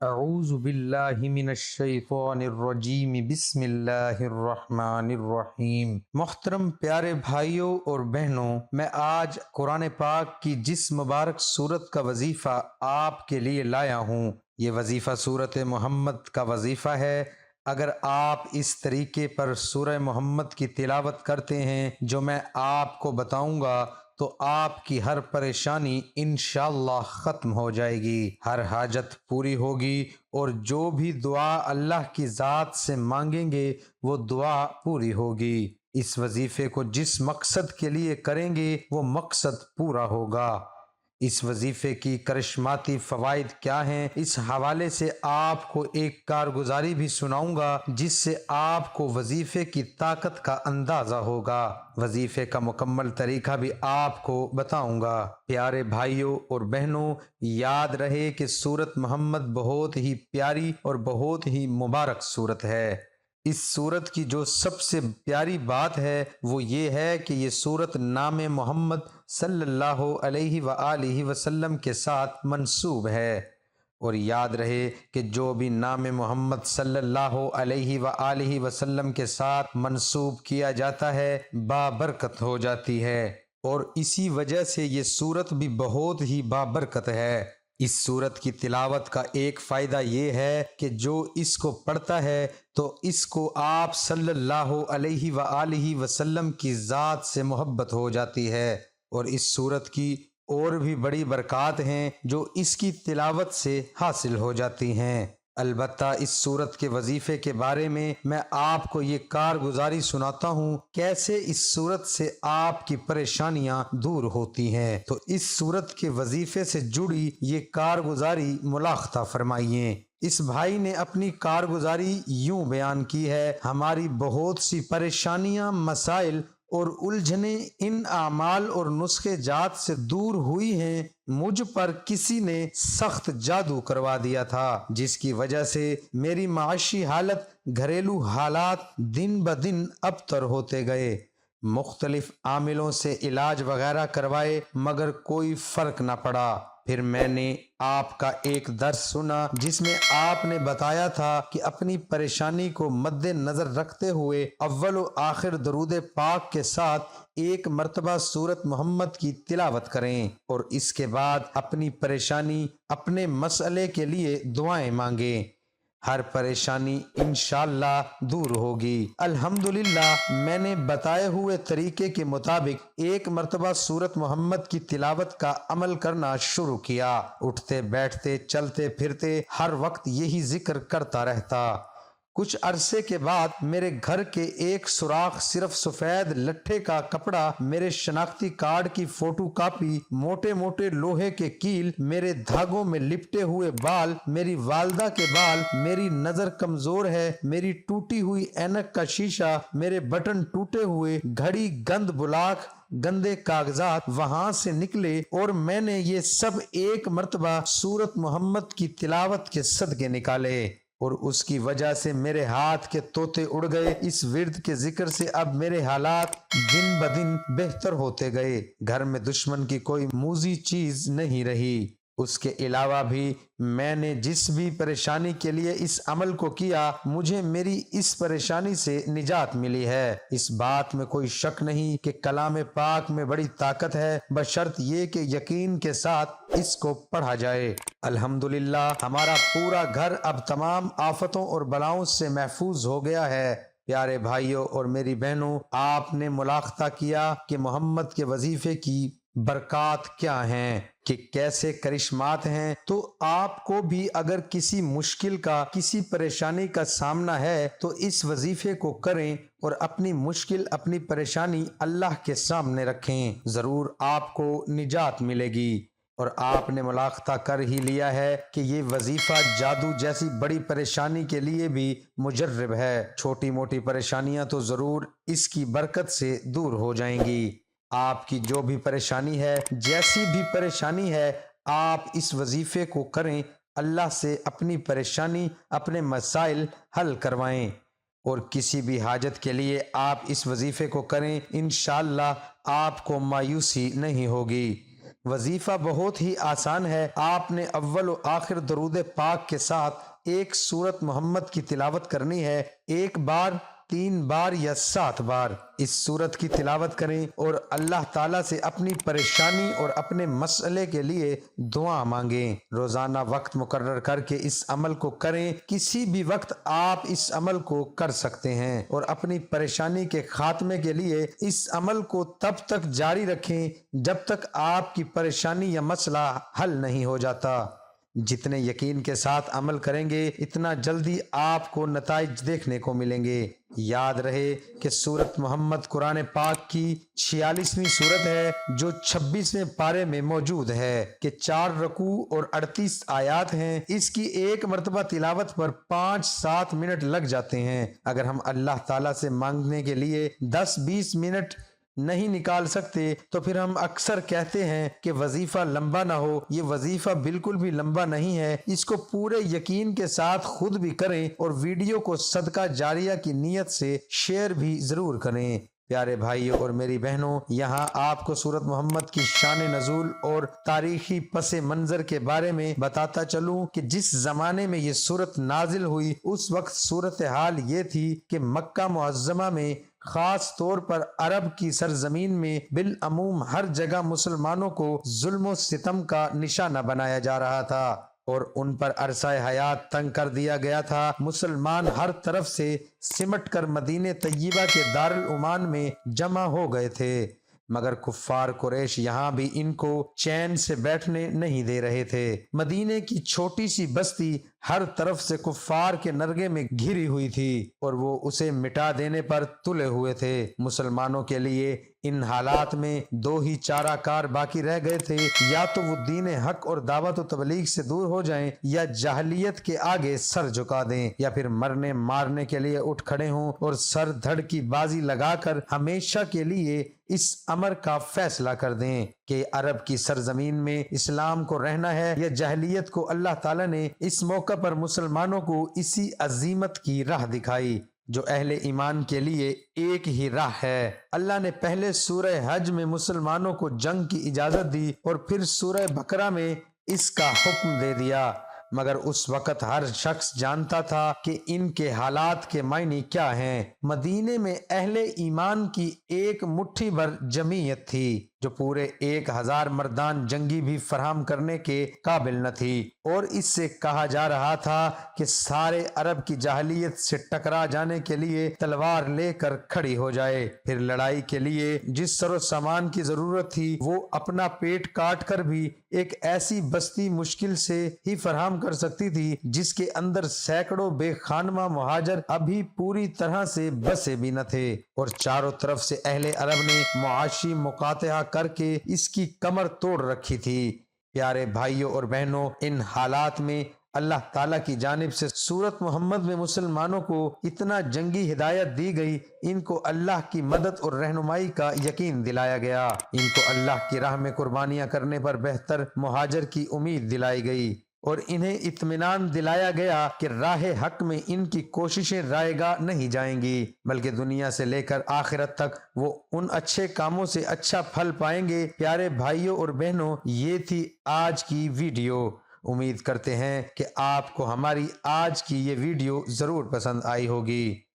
اعوذ باللہ من الشیطان الرجیم بسم اللہ الرحمن الرحیم۔ محترم پیارے بھائیوں اور بہنوں، میں آج قرآن پاک کی جس مبارک سورت کا وظیفہ آپ کے لیے لایا ہوں، یہ وظیفہ سورت محمد کا وظیفہ ہے۔ اگر آپ اس طریقے پر سورہ محمد کی تلاوت کرتے ہیں جو میں آپ کو بتاؤں گا، تو آپ کی ہر پریشانی انشاءاللہ ختم ہو جائے گی، ہر حاجت پوری ہوگی، اور جو بھی دعا اللہ کی ذات سے مانگیں گے وہ دعا پوری ہوگی۔ اس وظیفے کو جس مقصد کے لیے کریں گے وہ مقصد پورا ہوگا۔ اس وظیفے کی کرشماتی فوائد کیا ہیں، اس حوالے سے آپ کو ایک کارگزاری بھی سناؤں گا جس سے آپ کو وظیفے کی طاقت کا اندازہ ہوگا۔ وظیفے کا مکمل طریقہ بھی آپ کو بتاؤں گا۔ پیارے بھائیوں اور بہنوں، یاد رہے کہ سورت محمد بہت ہی پیاری اور بہت ہی مبارک سورت ہے۔ اس سورت کی جو سب سے پیاری بات ہے وہ یہ ہے کہ یہ سورت نام محمد صلی اللہ علیہ وآلہ وسلم کے ساتھ منسوب ہے، اور یاد رہے کہ جو بھی نام محمد صلی اللہ علیہ وآلہ وسلم کے ساتھ منسوب کیا جاتا ہے بابرکت ہو جاتی ہے، اور اسی وجہ سے یہ سورت بھی بہت ہی بابرکت ہے۔ اس سورت کی تلاوت کا ایک فائدہ یہ ہے کہ جو اس کو پڑھتا ہے تو اس کو آپ صلی اللہ علیہ وآلہ وسلم کی ذات سے محبت ہو جاتی ہے، اور اس سورت کی اور بھی بڑی برکات ہیں جو اس کی تلاوت سے حاصل ہو جاتی ہیں۔ البتہ اس سورت کے وظیفے کے بارے میں آپ کو یہ کارگزاری سناتا ہوں کیسے اس سورت سے آپ کی پریشانیاں دور ہوتی ہیں، تو اس سورت کے وظیفے سے جڑی یہ کارگزاری ملاحظہ فرمائیے۔ اس بھائی نے اپنی کارگزاری یوں بیان کی ہے: ہماری بہت سی پریشانیاں، مسائل اور الجھنیں ان اعمال اور نسخے جات سے دور ہوئی ہیں۔ مجھ پر کسی نے سخت جادو کروا دیا تھا جس کی وجہ سے میری معاشی حالت، گھریلو حالات دن بدن ابتر ہوتے گئے۔ مختلف عاملوں سے علاج وغیرہ کروائے مگر کوئی فرق نہ پڑا۔ پھر میں نے آپ کا ایک درس سنا جس میں آپ نے بتایا تھا کہ اپنی پریشانی کو مد نظر رکھتے ہوئے اول و آخر درود پاک کے ساتھ ایک مرتبہ سورت محمد کی تلاوت کریں، اور اس کے بعد اپنی پریشانی، اپنے مسئلے کے لیے دعائیں مانگیں۔ ہر پریشانی انشاءاللہ دور ہوگی۔ الحمدللہ میں نے بتائے ہوئے طریقے کے مطابق ایک مرتبہ سورت محمد کی تلاوت کا عمل کرنا شروع کیا۔ اٹھتے بیٹھتے چلتے پھرتے ہر وقت یہی ذکر کرتا رہتا۔ کچھ عرصے کے بعد میرے گھر کے ایک سوراخ صرف سفید لٹھے کا کپڑا، میرے شناختی کارڈ کی فوٹو کاپی، موٹے موٹے لوہے کے کیل، میرے دھاگوں میں لپٹے ہوئے بال، میری والدہ کے بال، میری نظر کمزور ہے، میری ٹوٹی ہوئی اینک کا شیشہ، میرے بٹن ٹوٹے ہوئے، گھڑی، گند بلاک، گندے کاغذات وہاں سے نکلے، اور میں نے یہ سب ایک مرتبہ سورت محمد کی تلاوت کے صدقے نکالے، اور اس کی وجہ سے میرے ہاتھ کے طوطے اڑ گئے۔ اس ورد کے ذکر سے اب میرے حالات دن بدن بہتر ہوتے گئے، گھر میں دشمن کی کوئی موذی چیز نہیں رہی۔ اس کے علاوہ بھی میں نے جس بھی پریشانی کے لیے اس عمل کو کیا، مجھے میری اس پریشانی سے نجات ملی ہے۔ اس بات میں کوئی شک نہیں کہ کلام پاک میں بڑی طاقت ہے، بشرط یہ کہ یقین کے ساتھ اس کو پڑھا جائے۔ الحمدللہ ہمارا پورا گھر اب تمام آفتوں اور بلاؤں سے محفوظ ہو گیا ہے۔ پیارے بھائیوں اور میری بہنوں، آپ نے ملاحظہ کیا کہ محمد کے وظیفے کی برکات کیا ہیں، کہ کیسے کرشمات ہیں، تو آپ کو بھی اگر کسی مشکل کا، کسی پریشانی کا سامنا ہے تو اس وظیفے کو کریں اور اپنی مشکل، اپنی پریشانی اللہ کے سامنے رکھیں، ضرور آپ کو نجات ملے گی۔ اور آپ نے ملاحظہ کر ہی لیا ہے کہ یہ وظیفہ جادو جیسی بڑی پریشانی کے لیے بھی مجرب ہے۔ چھوٹی موٹی پریشانیاں تو ضرور اس کی برکت سے دور ہو جائیں گی۔ آپ کی جو بھی پریشانی ہے، جیسی بھی پریشانی ہے، آپ اس وظیفے کو کریں، اللہ سے اپنی پریشانی، اپنے مسائل حل کروائیں، اور کسی بھی حاجت کے لیے آپ اس وظیفے کو کریں، انشاءاللہ آپ کو مایوسی نہیں ہوگی۔ وظیفہ بہت ہی آسان ہے، آپ نے اول و آخر درود پاک کے ساتھ ایک سورت محمد کی تلاوت کرنی ہے، ایک بار، 3 بار یا 7 بار اس سورت کی تلاوت کریں اور اللہ تعالیٰ سے اپنی پریشانی اور اپنے مسئلے کے لیے دعا مانگیں۔ روزانہ وقت مقرر کر کے اس عمل کو کریں، کسی بھی وقت آپ اس عمل کو کر سکتے ہیں، اور اپنی پریشانی کے خاتمے کے لیے اس عمل کو تب تک جاری رکھیں جب تک آپ کی پریشانی یا مسئلہ حل نہیں ہو جاتا۔ جتنے یقین کے ساتھ عمل کریں گے اتنا جلدی آپ کو نتائج دیکھنے کو ملیں گے۔ یاد رہے کہ سورت محمد قرآن پاک کی 46ویں سورت ہے جو 26ویں پارے میں موجود ہے کہ 4 رکوع اور 38 آیات ہیں۔ اس کی ایک مرتبہ تلاوت پر 5-7 منٹ لگ جاتے ہیں۔ اگر ہم اللہ تعالیٰ سے مانگنے کے لیے 10-20 منٹ نہیں نکال سکتے تو پھر ہم اکثر کہتے ہیں کہ وظیفہ لمبا نہ ہو۔ یہ وظیفہ بالکل بھی لمبا نہیں ہے، اس کو پورے یقین کے ساتھ خود بھی کریں اور ویڈیو کو صدقہ جاریہ کی نیت سے شیئر بھی ضرور کریں۔ پیارے بھائیوں اور میری بہنوں، یہاں آپ کو سورت محمد کی شان نزول اور تاریخی پس منظر کے بارے میں بتاتا چلوں کہ جس زمانے میں یہ سورت نازل ہوئی اس وقت صورتحال یہ تھی کہ مکہ معظمہ میں، خاص طور پر عرب کی سرزمین میں بالعموم ہر جگہ مسلمانوں کو ظلم و ستم کا نشانہ بنایا جا رہا تھا اور ان پر عرصہ حیات تنگ کر دیا گیا تھا۔ مسلمان ہر طرف سے سمٹ کر مدینہ طیبہ کے دارالایمان میں جمع ہو گئے تھے، مگر کفار قریش یہاں بھی ان کو چین سے بیٹھنے نہیں دے رہے تھے۔ مدینے کی چھوٹی سی بستی ہر طرف سے کفار کے نرغے میں گھری ہوئی تھی اور وہ اسے مٹا دینے پر تلے ہوئے تھے۔ مسلمانوں کے لیے ان حالات میں 2 ہی چارہ کار باقی رہ گئے تھے، یا تو وہ دین حق اور دعوت و تبلیغ سے دور ہو جائیں یا جاہلیت کے آگے سر جھکا دیں، یا پھر مرنے مارنے کے لیے اٹھ کھڑے ہوں اور سر دھڑ کی بازی لگا کر ہمیشہ کے لیے اس امر کا فیصلہ کر دیں کہ عرب کی سرزمین میں اسلام کو رہنا ہے یا جاہلیت کو۔ اللہ تعالیٰ نے اس موقع پر مسلمانوں کو اسی عزیمت کی راہ دکھائی جو اہل ایمان کے لیے ایک ہی راہ ہے۔ اللہ نے پہلے سورہ حج میں مسلمانوں کو جنگ کی اجازت دی اور پھر سورہ بقرہ میں اس کا حکم دے دیا، مگر اس وقت ہر شخص جانتا تھا کہ ان کے حالات کے معنی کیا ہیں۔ مدینے میں اہل ایمان کی ایک مٹھی بھر جمعیت تھی جو پورے 1000 مردان جنگی بھی فراہم کرنے کے قابل نہ تھی، اور اس سے کہا جا رہا تھا کہ سارے عرب کی جاہلیت سے ٹکرا جانے کے لیے تلوار لے کر کھڑی ہو جائے۔ پھر لڑائی کے لیے جس سر و سامان کی ضرورت تھی وہ اپنا پیٹ کاٹ کر بھی ایک ایسی بستی مشکل سے ہی فراہم کر سکتی تھی جس کے اندر سینکڑوں بے خانمہ مہاجر ابھی پوری طرح سے بسے بھی نہ تھے، اور چاروں طرف سے اہل عرب نے معاشی مقاطعہ کر کے اس کی کمر توڑ رکھی تھی۔ پیارے بھائیوں اور بہنوں، ان حالات میں اللہ تعالیٰ کی جانب سے سورت محمد میں مسلمانوں کو اتنا جنگی ہدایت دی گئی، ان کو اللہ کی مدد اور رہنمائی کا یقین دلایا گیا، ان کو اللہ کی راہ میں قربانیاں کرنے پر بہتر مہاجر کی امید دلائی گئی، اور انہیں اطمینان دلایا گیا کہ راہ حق میں ان کی کوششیں رائے گاہ نہیں جائیں گی، بلکہ دنیا سے لے کر آخرت تک وہ ان اچھے کاموں سے اچھا پھل پائیں گے۔ پیارے بھائیوں اور بہنوں، یہ تھی آج کی ویڈیو۔ امید کرتے ہیں کہ آپ کو ہماری آج کی یہ ویڈیو ضرور پسند آئی ہوگی۔